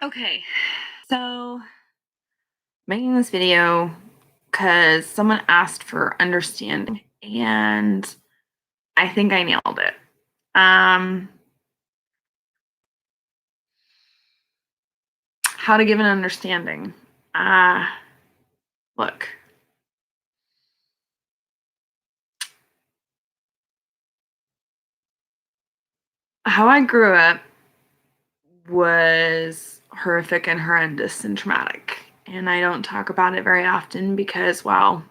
Okay, so making this video because someone asked for understanding, and I think I nailed it. Um, how to give an understanding. Uh, Look, how I grew up was horrific and horrendous and traumatic, and I don't talk about it very often because, well,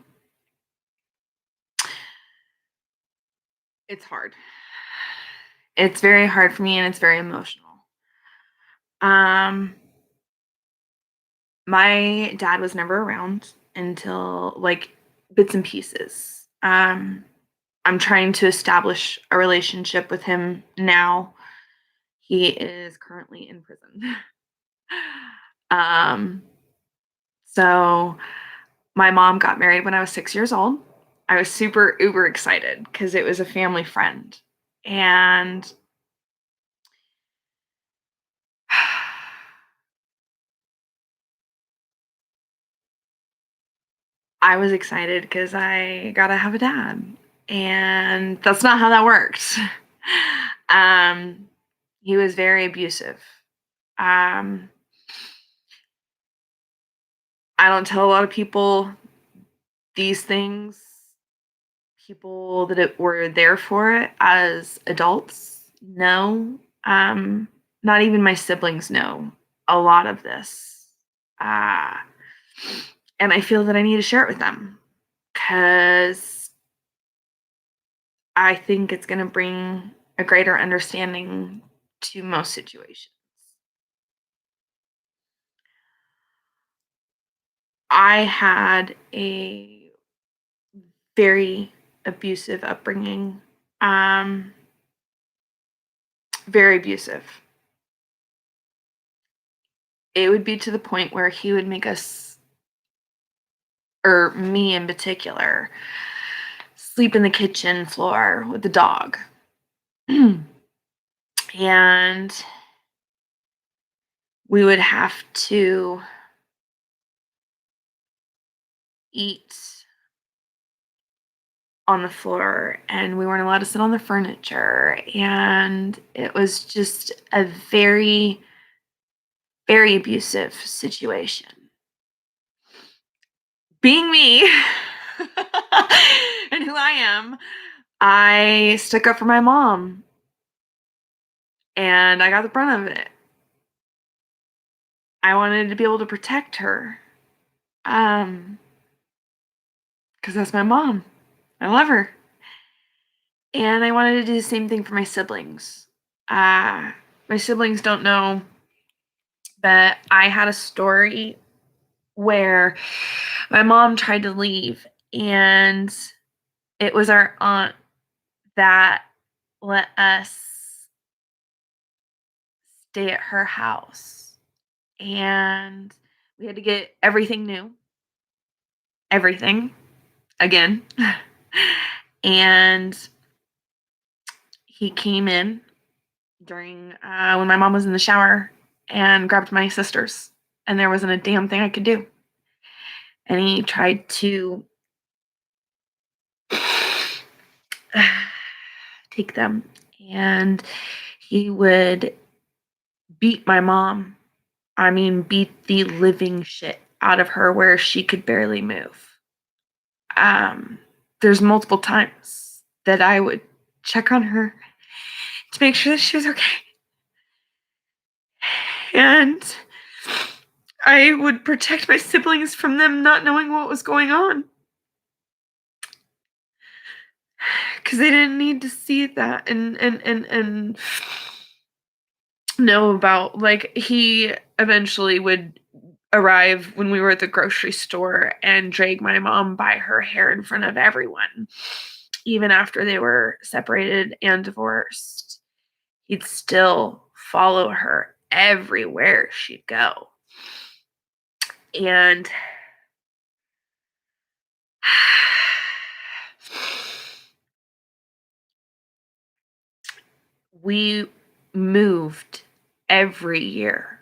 it's hard. It's very hard for me, and it's very emotional. Um, My dad was never around until, like, bits and pieces. I'm trying to establish a relationship with him now. He is currently in prison. Um, so my mom got married when I was 6 years old. I was super uber excited because it was a family friend, and I was excited because I got to have a dad, and that's not how that works. Um, he was very abusive. Um, I don't tell a lot of people these things. People that were there for it as adults know. Um, Not even my siblings know a lot of this. Uh, and I feel that I need to share it with them because I think it's going to bring a greater understanding to most situations. I had a very abusive upbringing. Um, Very abusive. It would be to the point where he would make us, or me in particular, sleep in the kitchen floor with the dog. And we would have to eat on the floor, and we weren't allowed to sit on the furniture. And it was just a very, very abusive situation. Being me and who I am, I stuck up for my mom and I got the brunt of it. I wanted to be able to protect her. Um, because that's my mom. I love her. And I wanted to do the same thing for my siblings. Uh, my siblings don't know that I had a story where my mom tried to leave, and it was our aunt that let us stay at her house. And we had to get everything new, everything again. And he came in during when my mom was in the shower and grabbed my sisters, and there wasn't a damn thing I could do. And he tried to take them, and he would beat my mom. I mean, beat the living shit out of her where she could barely move. Um, there's multiple times that I would check on her to make sure that she was okay. And I would protect my siblings from them not knowing what was going on because they didn't need to see that and know about, like, he eventually would arrive when we were at the grocery store and drag my mom by her hair in front of everyone, even after they were separated and divorced. He'd still follow her everywhere she'd go. And we moved every year.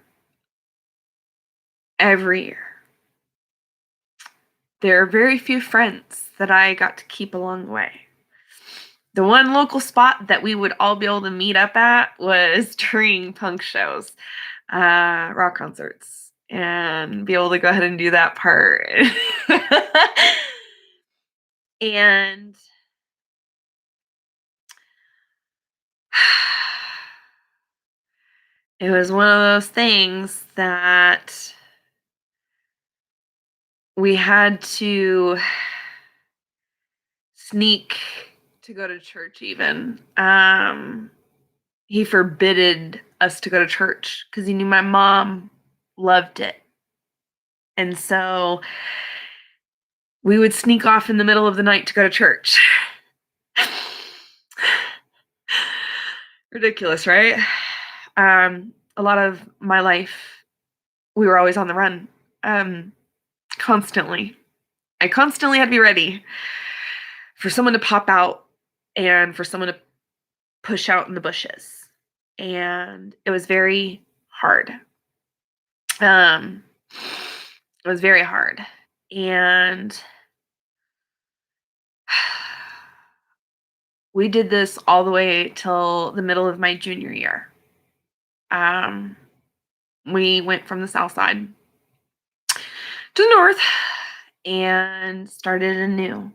every year. There are very few friends that I got to keep along the way. The one local spot that we would all be able to meet up at was during punk shows, rock concerts, and be able to go ahead and do that part. And it was one of those things that we had to sneak to go to church even. He forbidded us to go to church because he knew my mom loved it. And so we would sneak off in the middle of the night to go to church. Ridiculous, right? A lot of my life, we were always on the run, constantly. I constantly had to be ready for someone to pop out and for someone to push out in the bushes. And it was very hard. Um, it was very hard. And we did this all the way till the middle of my junior year. Um, we went from the south side to the north and started anew,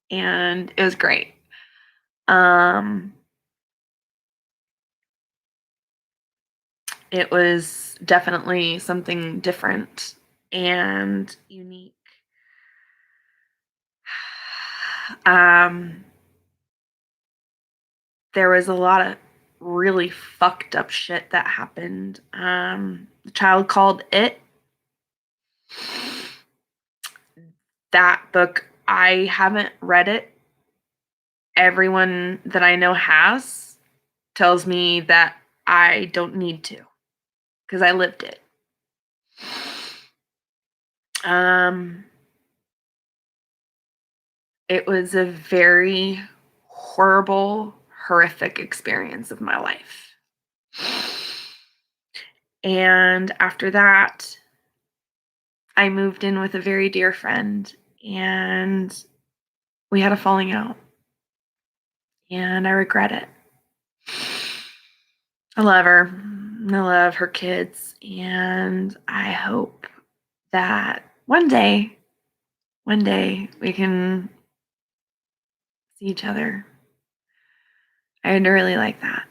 and it was great. Um, it was definitely something different and unique. Um, there was a lot of really fucked up shit that happened. The child called it. That book, I haven't read it. Everyone that I know has tells me that I don't need to because I lived it. Um, it was a very horrible, horrific experience of my life. And after that, I moved in with a very dear friend and we had a falling out. And I regret it. I love her. I love her kids. And I hope that one day we can see each other. I'd really like that.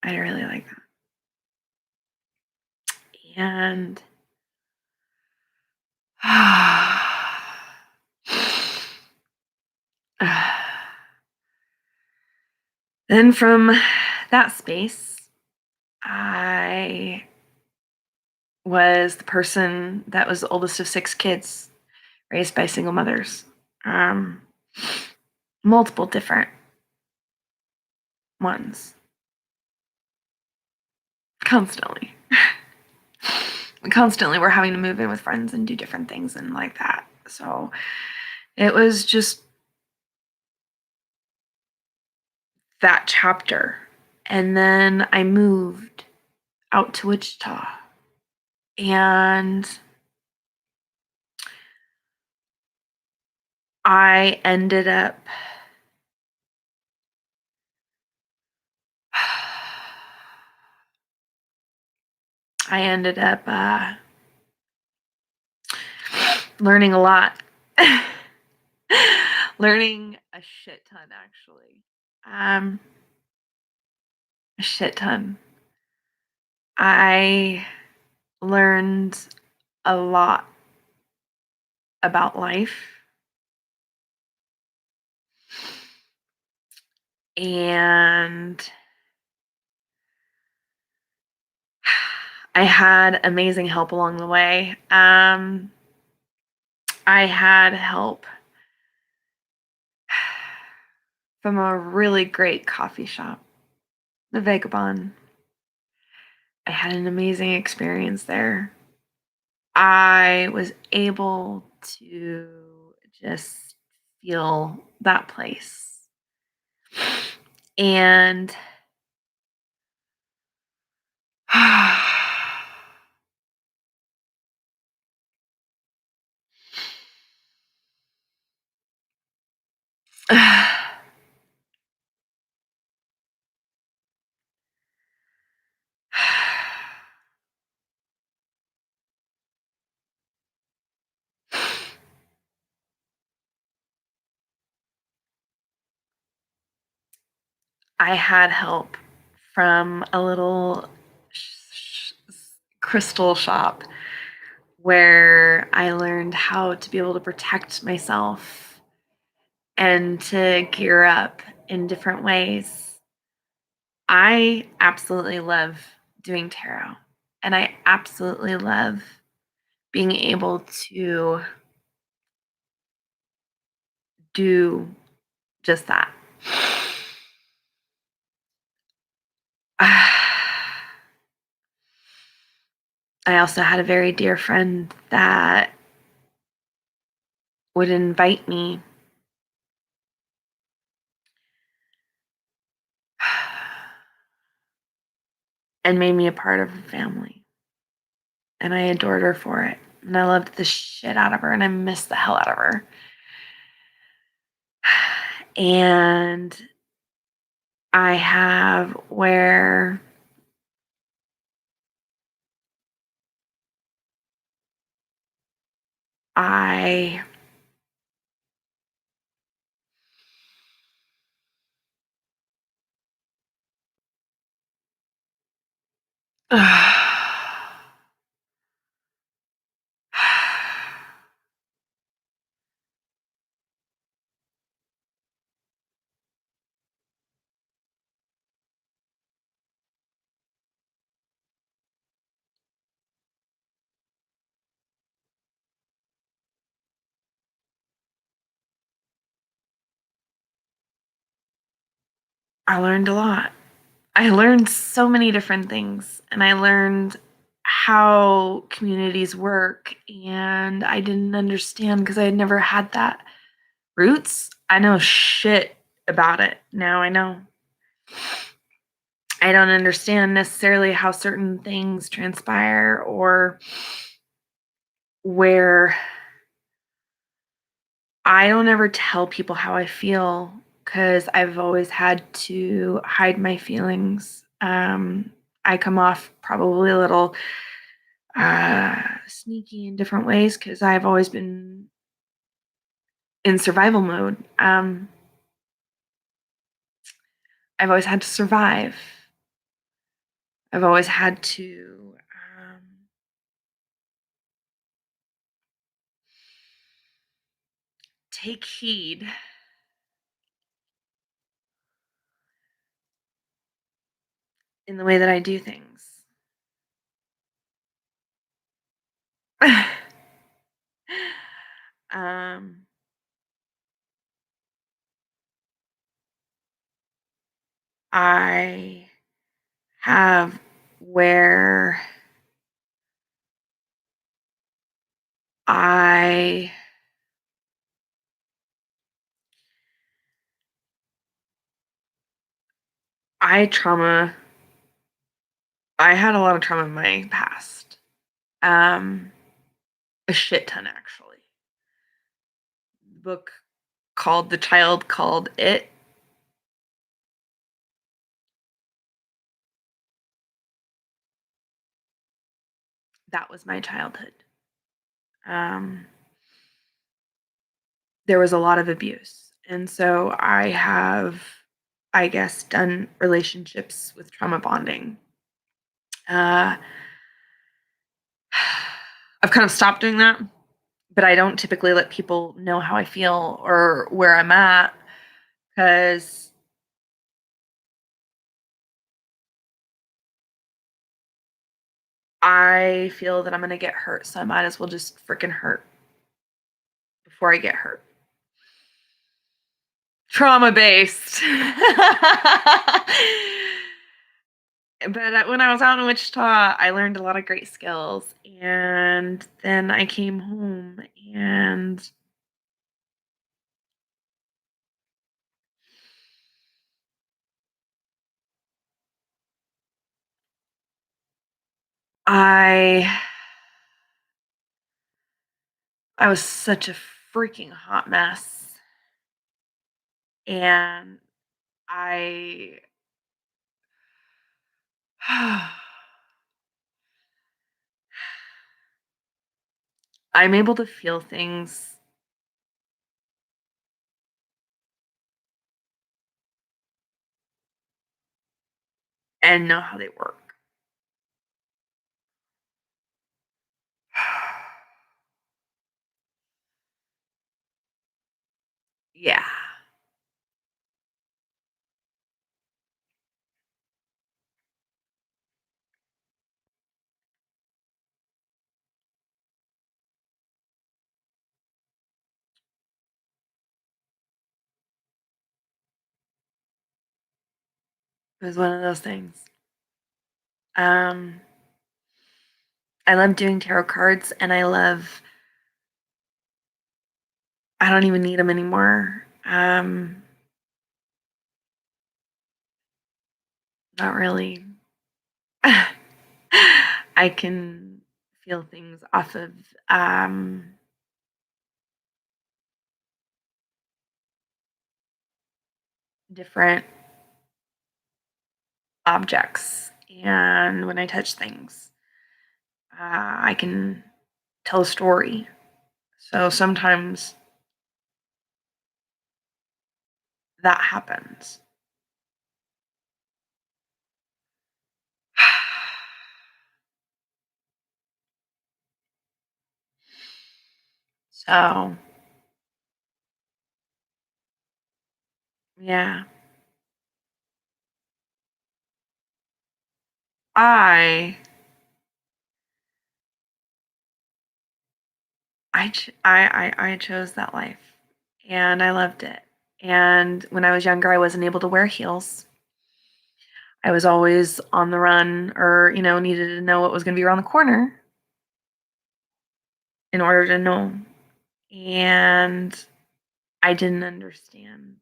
I'd really like that. And then from that space, I was the person that was the oldest of 6 kids raised by single mothers. Multiple different ones. Constantly. Constantly we're having to move in with friends and do different things and like that. So it was just that chapter. And then I moved out to Wichita. And I ended up learning a lot. Learning a shit ton, actually. A shit ton. I learned a lot about life. And I had amazing help along the way. I had help from a really great coffee shop, the Vagabond. I had an amazing experience there. I was able to just feel that place. And I had help from a little crystal shop where I learned how to be able to protect myself and to gear up in different ways. I absolutely love doing tarot, and I absolutely love being able to do just that. I also had a very dear friend that would invite me and made me a part of her family. And I adored her for it. And I loved the shit out of her and I missed the hell out of her. And I have where I I learned a lot. I learned so many different things and I learned how communities work and I didn't understand because I had never had that roots. I know shit about it. Now I know. I don't understand necessarily how certain things transpire or where I don't ever tell people how I feel because I've always had to hide my feelings. I come off probably a little sneaky in different ways because I've always been in survival mode. I've always had to survive. I've always had to take heed in the way that I do things. um, I have where I I trauma I had a lot of trauma in my past. Um, a shit ton actually. The book called The Child Called It. That was my childhood. Um, there was a lot of abuse. And so I have, I guess, done relationships with trauma bonding. Uh, I've kind of stopped doing that, but I don't typically let people know how I feel or where I'm at because I feel that I'm going to get hurt. So I might as well just freaking hurt before I get hurt. Trauma based. But when I was out in Wichita, I learned a lot of great skills. And then I came home and I I was such a freaking hot mess. And I I'm able to feel things and know how they work. Yeah. It was one of those things. Um, I love doing tarot cards, and I don't even need them anymore. Not really. I can feel things off of, um, different objects, and when I touch things, I can tell a story. So sometimes that happens. So, yeah. I I chose that life, and I loved it. And when I was younger, I wasn't able to wear heels. I was always on the run or, needed to know what was gonna be around the corner in order to know. And I didn't understand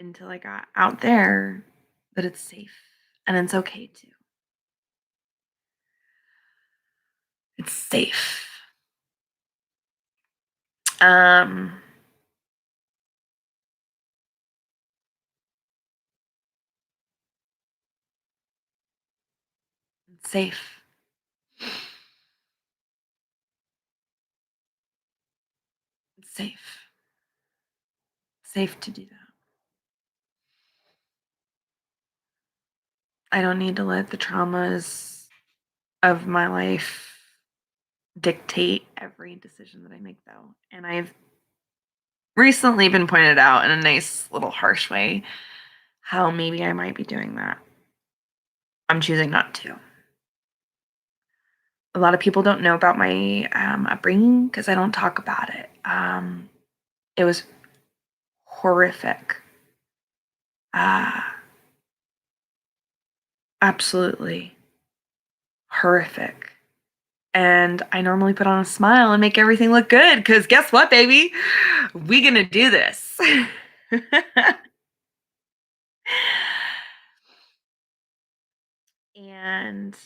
until I got out there that it's safe and it's okay to. It's safe. Um, it's safe. It's safe. Safe to do that. I don't need to let the traumas of my life dictate every decision that I make, though. And I've recently been pointed out in a nice little harsh way how maybe I might be doing that. I'm choosing not to. A lot of people don't know about my upbringing because I don't talk about it. It was horrific. Uh, Absolutely horrific. And I normally put on a smile and make everything look good because guess what, baby? We gonna do this. And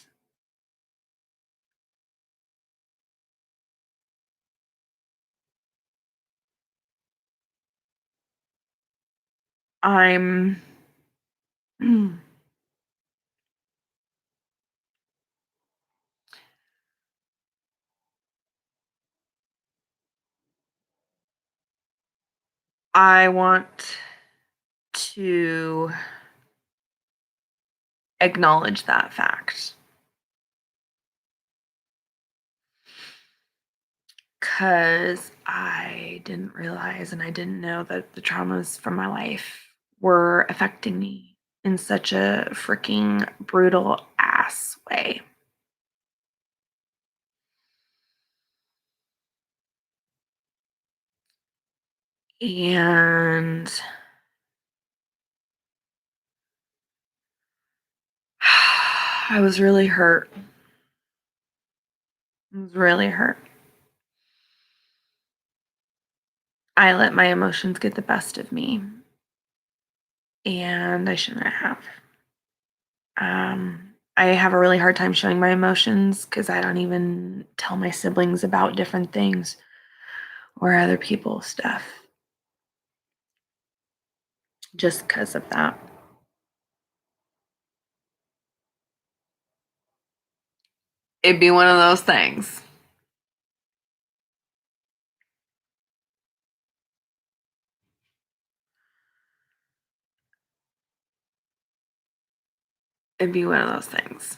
I'm I want to acknowledge that fact because I didn't realize and I didn't know that the traumas from my life were affecting me in such a freaking brutal ass way. And I was really hurt. I was really hurt. I let my emotions get the best of me, and I shouldn't have. I have a really hard time showing my emotions because I don't even tell my siblings about different things or other people's stuff. just because of that. It'd be one of those things. It'd be one of those things.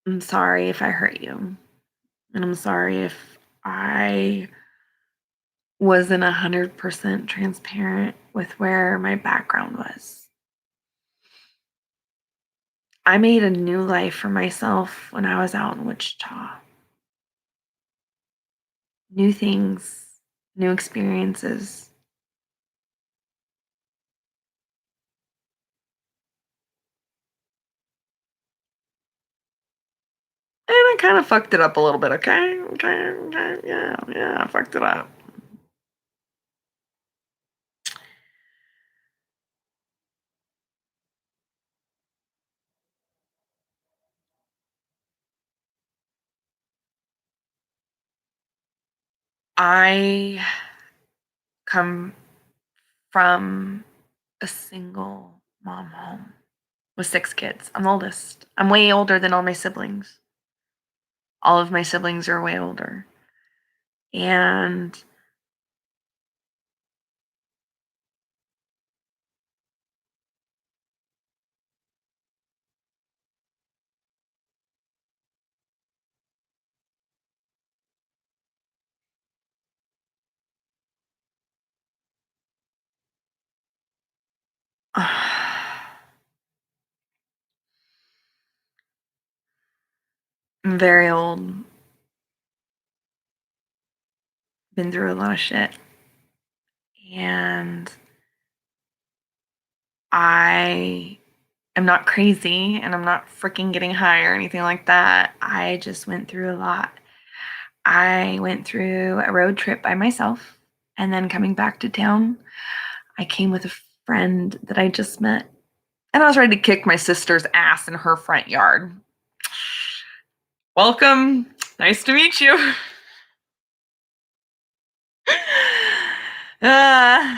I'm sorry if I hurt you. And I'm sorry if I wasn't 100% transparent with where my background was. I made a new life for myself when I was out in Wichita. New things, new experiences. And I kind of fucked it up a little bit, okay? Okay, okay, yeah, I fucked it up. I come from a single mom home with 6 kids. I'm oldest. I'm way older than all my siblings. All of my siblings are way older. And I'm very old, been through a lot of shit. And I am not crazy and I'm not freaking getting high or anything like that. I just went through a lot. I went through a road trip by myself, and then coming back to town, I came with a friend that I just met. And I was ready to kick my sister's ass in her front yard. Welcome. Nice to meet you. uh,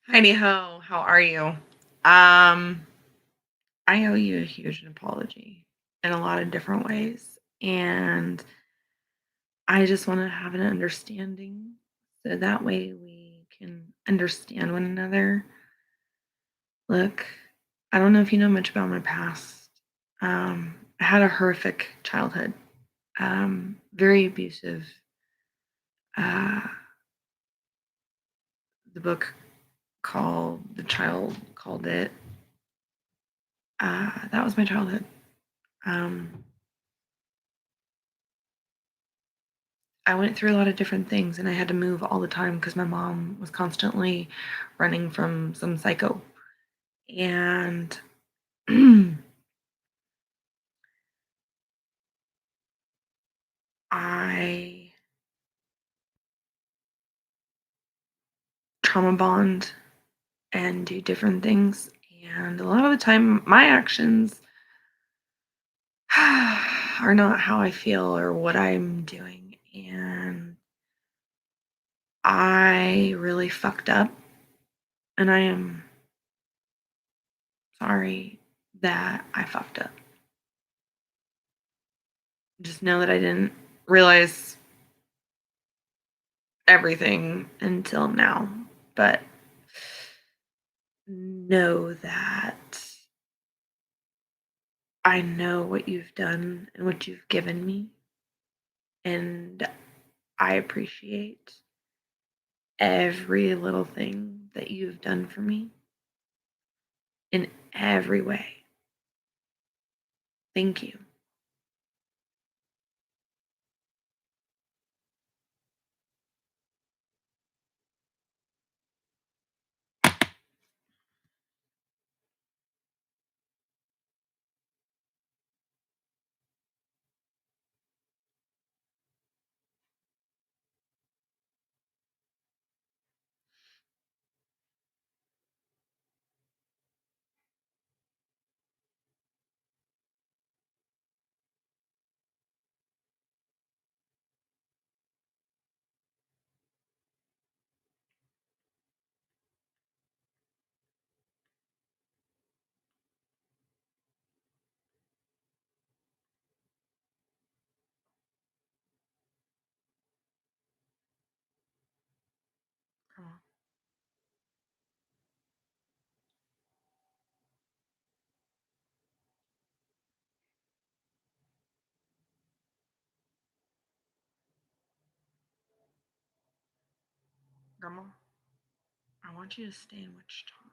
Heidi Ho, how are you? Um, I owe you a huge apology in a lot of different ways. And I just want to have an understanding so that way we can understand one another. Look, I don't know if you know much about my past. I had a horrific childhood, very abusive. Uh, the book called The Child called it. That was my childhood. Um, I went through a lot of different things and I had to move all the time because my mom was constantly running from some psycho. And I trauma bond and do different things. And a lot of the time, my actions are not how I feel or what I'm doing. And I really fucked up. And I am sorry that I fucked up. Just know that I didn't realize everything until now. But know that I know what you've done and what you've given me. And I appreciate every little thing that you've done for me in every way. Thank you. Oh, Grandma, I want you to stay in Wichita.